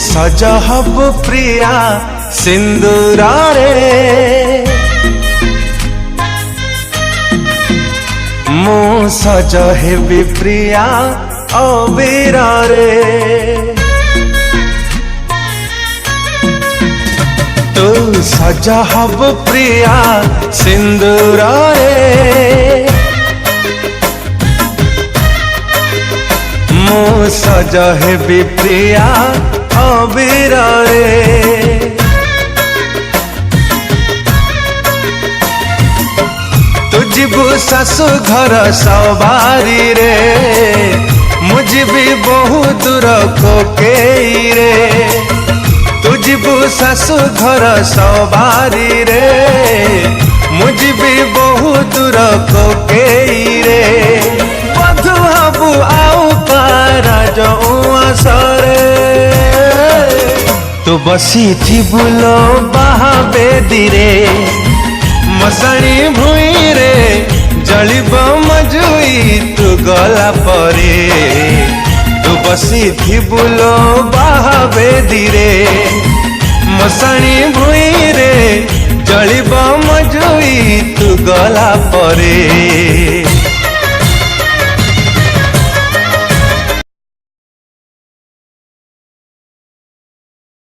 सज हबु प्रिया सिंदूर रे मु सज हेबी प्रिया अबीर रे तू सज हबु प्रिया सिंदूर रे मु सज हेबी प्रिया अबीर रे तू जीबू सासु घर सवारी रे मुझे बहुत दूर कोकेई रे तू जीबू सासु घर सवारी रे मुझे बहुत दूर कोकेई रे बधु हबु आउ सरे तू बसी थी बुलो बाहाबेदी रे मसाणी भुई रे जलिब मजुई तू गला परे तू बसी थी बुलो बाहाबेदी रे मसाणी भुई रे जलिब मजुई तू गला परे।